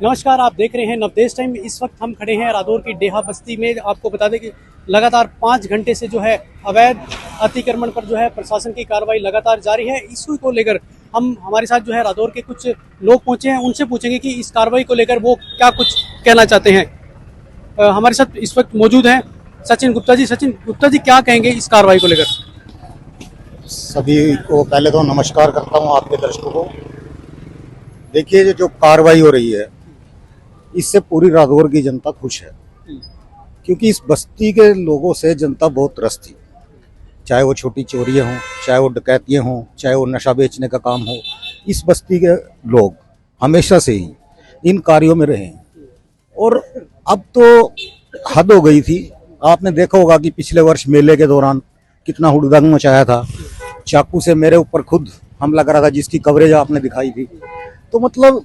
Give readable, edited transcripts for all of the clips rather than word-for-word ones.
नमस्कार, आप देख रहे हैं नवदेश टाइम। इस वक्त हम खड़े हैं रादौर की डेहा बस्ती में। आपको बता दें कि लगातार 5 घंटे से जो है अवैध अतिक्रमण पर जो है प्रशासन की कार्रवाई लगातार जारी है। इसी को लेकर हमारे साथ जो है रादौर के कुछ लोग पहुंचे हैं, उनसे पूछेंगे कि इस कार्रवाई को लेकर वो क्या कुछ कहना चाहते हैं। हमारे साथ इस वक्त मौजूद हैं सचिन गुप्ता जी। सचिन गुप्ता जी, क्या कहेंगे इस कार्रवाई को लेकर? सभी को पहले तो नमस्कार करता हूं, आपके दर्शकों को। देखिए, जो कार्रवाई हो रही है इससे पूरी रादौर की जनता खुश है, क्योंकि इस बस्ती के लोगों से जनता बहुत त्रस्त थी। चाहे वो छोटी चोरियां हों, चाहे वो डकैतियां हों, चाहे वो नशा बेचने का काम हो, इस बस्ती के लोग हमेशा से ही इन कार्यों में रहे हैं। और अब तो हद हो गई थी। आपने देखा होगा कि पिछले वर्ष मेले के दौरान कितना हुड़दंग मचाया था। चाकू से मेरे ऊपर खुद हमला करा था, जिसकी कवरेज आपने दिखाई थी। तो मतलब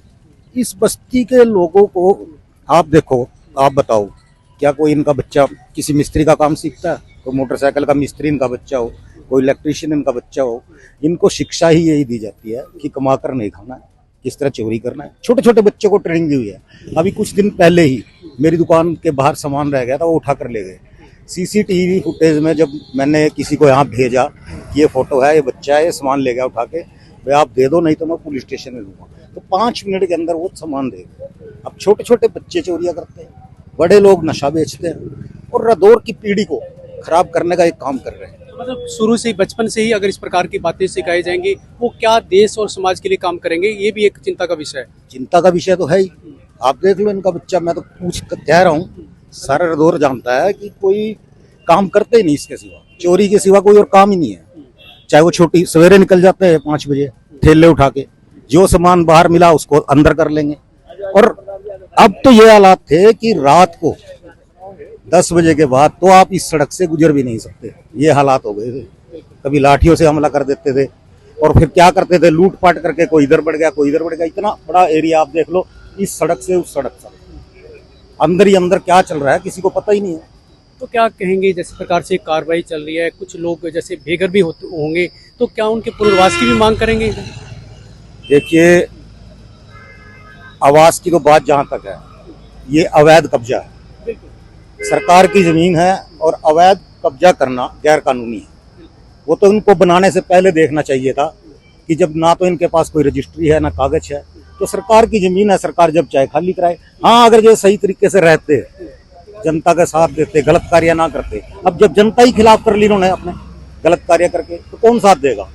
इस बस्ती के लोगों को आप देखो, आप बताओ, क्या कोई इनका बच्चा किसी मिस्त्री का काम सीखता है? कोई मोटरसाइकिल का मिस्त्री इनका बच्चा हो, कोई इलेक्ट्रीशियन इनका बच्चा हो। इनको शिक्षा ही यही दी जाती है कि कमा कर नहीं खाना है, किस तरह चोरी करना है। छोटे छोटे बच्चों को ट्रेनिंग दी हुई है। अभी कुछ दिन पहले ही मेरी दुकान के बाहर सामान रह गया था, वो उठा कर ले गए। सीसीटीवी फुटेज में जब मैंने किसी को यहाँ भेजा कि ये फोटो है, ये बच्चा है, ये सामान ले गया उठा के, भाई आप दे दो नहीं तो मैं पुलिस स्टेशन में दूंगा। तो 5 मिनट के अंदर वो सामान दे गए। अब छोटे छोटे बच्चे चोरियां करते हैं, बड़े लोग नशा बेचते हैं और रादौर की पीढ़ी को खराब करने का एक काम कर रहे हैं। मतलब शुरू से ही, बचपन से ही अगर इस प्रकार की बातें सिखाई जाएंगी, वो क्या देश और समाज के लिए काम करेंगे, ये भी एक चिंता का विषय है। चिंता का विषय तो है ही। आप देख लो इनका बच्चा, मैं तो पूछ कर कह रहा हूँ, सारा रादौर जानता है कि कोई काम करते ही नहीं इसके सिवा, चोरी के सिवा कोई और काम ही नहीं है। चाहे वो छोटी सवेरे निकल जाते हैं 5 बजे ठेले उठा के, जो सामान बाहर मिला उसको अंदर कर लेंगे। और अब तो ये हालात थे कि रात को 10 बजे के बाद तो आप इस सड़क से गुजर भी नहीं सकते, ये हालात हो गए थे। कभी लाठियों से हमला कर देते थे और फिर क्या करते थे, लूटपाट करके कोई इधर बढ़ गया, कोई इधर बढ़ गया। इतना बड़ा एरिया आप देख लो, इस सड़क से उस सड़क तक, अंदर ही अंदर क्या चल रहा है किसी को पता ही नहीं है। तो क्या कहेंगे, जिस प्रकार से कार्रवाई चल रही है, कुछ लोग जैसे बेघर भी होंगे, तो क्या उनके पुनर्वास की भी मांग करेंगे? देखिए, आवास की तो बात जहां तक है, ये अवैध कब्जा है। सरकार की जमीन है और अवैध कब्जा करना गैर कानूनी है। वो तो इनको बनाने से पहले देखना चाहिए था कि जब ना तो इनके पास कोई रजिस्ट्री है ना कागज है, तो सरकार की जमीन है, सरकार जब चाहे खाली कराए। हाँ, अगर ये सही तरीके से रहते, जनता का साथ देते, गलत कार्य ना करते। अब जब जनता ही खिलाफ कर ली इन्होंने अपने गलत कार्य करके, तो कौन साथ देगा?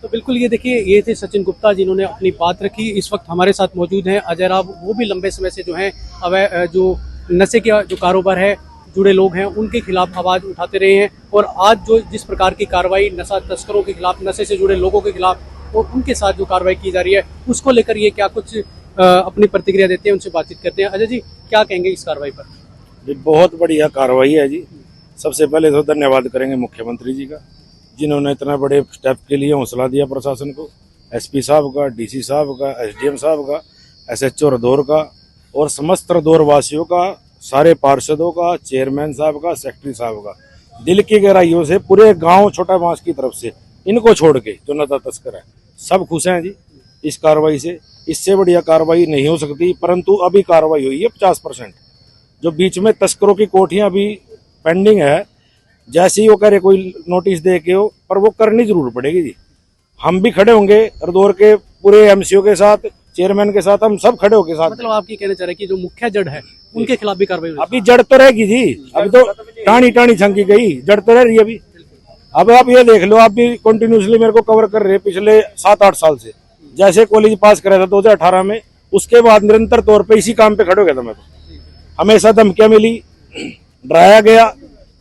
तो बिल्कुल, ये देखिए, ये थे सचिन गुप्ता जिन्होंने अपनी बात रखी। इस वक्त हमारे साथ मौजूद हैं अजय राव। वो भी लंबे समय से जो है जो नशे के जो कारोबार है जुड़े लोग हैं, उनके खिलाफ आवाज़ उठाते रहे हैं। और आज जो जिस प्रकार की कार्रवाई नशा तस्करों के खिलाफ, नशे से जुड़े लोगों के खिलाफ और उनके साथ जो कार्रवाई की जा रही है, उसको लेकर ये क्या कुछ अपनी प्रतिक्रिया देते हैं, उनसे बातचीत करते हैं। अजय जी, क्या कहेंगे इस कार्रवाई पर? जी, बहुत बढ़िया कार्रवाई है जी। सबसे पहले तो धन्यवाद करेंगे मुख्यमंत्री जी का, जिन्होंने इतना बड़े स्टेप के लिए हौसला दिया प्रशासन को। एसपी साहब का, डीसी साहब का, एसडीएम साहब का, एसएचओ रादौर का और समस्त रादौर वासियों का, सारे पार्षदों का, चेयरमैन साहब का, सेक्रेटरी साहब का, दिल की गहराइयों से पूरे गांव छोटा बांस की तरफ से, इनको छोड़ के जो नशा तस्कर है, सब खुश हैं जी इस कार्रवाई से। इससे बढ़िया कार्रवाई नहीं हो सकती, परंतु अभी कार्रवाई हुई है 50%। जो बीच में तस्करों की कोठियां अभी पेंडिंग है, जैसे ही वो कह रहे कोई नोटिस दे के हो, पर वो करनी जरूर पड़ेगी जी। हम भी खड़े होंगे रादौर के पूरे एमसीओ के साथ, चेयरमैन के साथ, हम सब खड़े होके साथ। मतलब आप ये कहना चाह रहे हैं कि जो मुख्य जड़ है उनके खिलाफ भी कार्रवाई होगी? अभी जड़ तो रहेगी जी, अभी तो टाणी टाणी छंकी गई, जड़ तो रह रही है अभी। अब आप ये देख लो, आप भी कंटिन्यूसली मेरे को कवर कर रहे हैं पिछले 7-8 साल से। जैसे कॉलेज पास करा था 2018 में, उसके बाद निरंतर तौर पे इसी काम पे खड़े हो गया था मैं तो। हमेशा धमकियां मिली, डराया गया।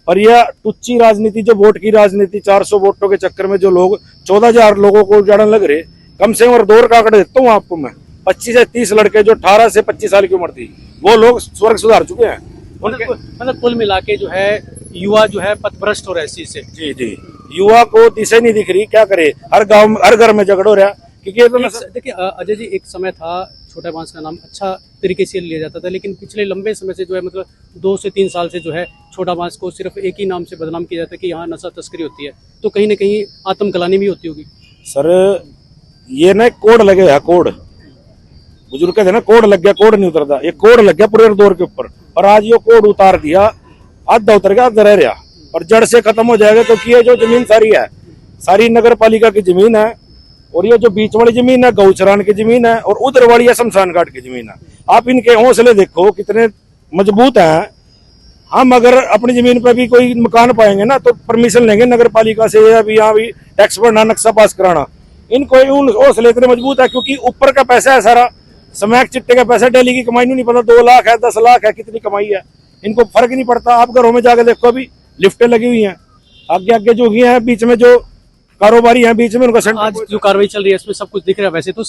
और यह टुच्ची राजनीति, जो वोट की राजनीति, 400 वोटों के चक्कर में जो लोग 14,000 लोगों को उजाड़न लग रहे, कम से कम रादौर का आंकड़ा देता हूँ आपको मैं, 25 से 30 लड़के जो 18 से 25 साल की उम्र थी, वो लोग स्वर्ग सुधार चुके हैं। मतलब कुल मिला के जो है युवा जो है पथभ्रष्ट हो रहा है इस चीज से। जी जी, युवा को दिशा नहीं दिख रही, क्या करे, हर गांव में, हर घर में झगड़ हो रहा। क्योंकि देखिए अजय जी, एक समय था छोटा बांस का नाम अच्छा तरीके से लिया जाता था, लेकिन पिछले लंबे समय से जो है, मतलब 2 से 3 साल से जो है छोटा बांस को सिर्फ एक ही नाम से बदनाम किया जाता है कि यहाँ नशा तस्करी होती है। तो कहीं ना कहीं आत्मग्लानि भी होती होगी। सर, ये ना कोड लगे है, कोड बुजुर्ग कहते हैं ना, कोड लग गया कोड नहीं उतरता, ये कोड लग गया पूरे रादौर के ऊपर, और आज ये कोड उतार दिया, आधा उतर गया आधा रह रहा, और जड़ से खत्म हो जाएगा। क्योंकि ये जो जमीन सारी है, सारी नगर पालिका की जमीन है, और ये जो बीच वाली जमीन है गौचरान की जमीन है, और उधर वाली है शमशान घाट की जमीन है। आप इनके हौसले देखो कितने मजबूत हैं। हम अगर अपनी जमीन पर भी कोई मकान पाएंगे ना, तो परमिशन लेंगे नगर पालिका से, या भी यहाँ भी टैक्स भरना, नक्शा पास कराना। इनको उन हौसले इतने मजबूत है, क्योंकि ऊपर का पैसा है सारा, समैक चिट्टे का पैसा, डेली की कमाई नहीं पता 2 लाख है 10 लाख है, कितनी कमाई है, इनको फर्क नहीं पड़ता। आप घरों में जाकर देखो, अभी लिफ्टें लगी हुई हैं, आगे आगे जो भी हैं, बीच में जो कारोबारी हैं, बीच में उनका सेंटर। आज जो कार्रवाई चल रही है इसमें सब कुछ दिख रहा है। वैसे तो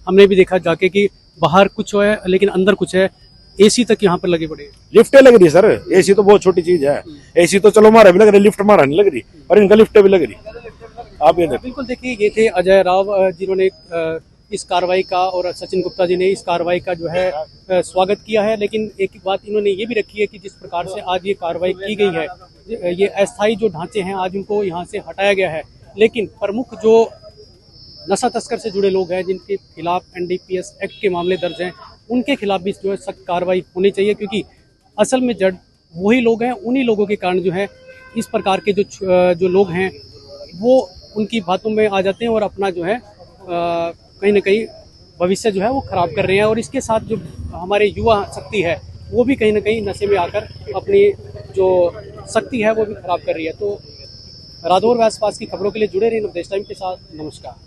हमने भी देखा जाके कि बाहर कुछ है लेकिन अंदर कुछ है, एसी तक यहाँ पर लगी पड़ी है। लिफ्टें लग रही सर, एसी तो बहुत छोटी चीज है, एसी तो चलो हमारा भी लग रही, लिफ्ट हमारा नहीं लग रही, और इनका लिफ्टें भी लग रही। आप ये देखो। बिल्कुल देखिए, ये थे अजय राव जिन्होंने इस कार्रवाई का, और सचिन गुप्ता जी ने इस कार्रवाई का जो है स्वागत किया है। लेकिन एक बात इन्होंने ये भी रखी है कि जिस प्रकार से आज ये कार्रवाई की गई है, ये अस्थायी जो ढांचे हैं आज उनको यहाँ से हटाया गया है, लेकिन प्रमुख जो नशा तस्कर से जुड़े लोग हैं जिनके खिलाफ एनडीपीएस एक्ट के मामले दर्ज हैं, उनके खिलाफ भी जो है सख्त कार्रवाई होनी चाहिए। क्योंकि असल में जड़ वही लोग हैं, उन्हीं लोगों के कारण जो है इस प्रकार के जो लोग हैं वो उनकी बातों में आ जाते हैं और अपना जो है कहीं ना कहीं भविष्य जो है वो खराब कर रहे हैं। और इसके साथ जो हमारे युवा शक्ति है वो भी कहीं ना कहीं नशे में आकर अपनी जो शक्ति है वो भी खराब कर रही है। तो रादौर व आसपास की खबरों के लिए जुड़े रहिए नवदेश टाइम के साथ। नमस्कार।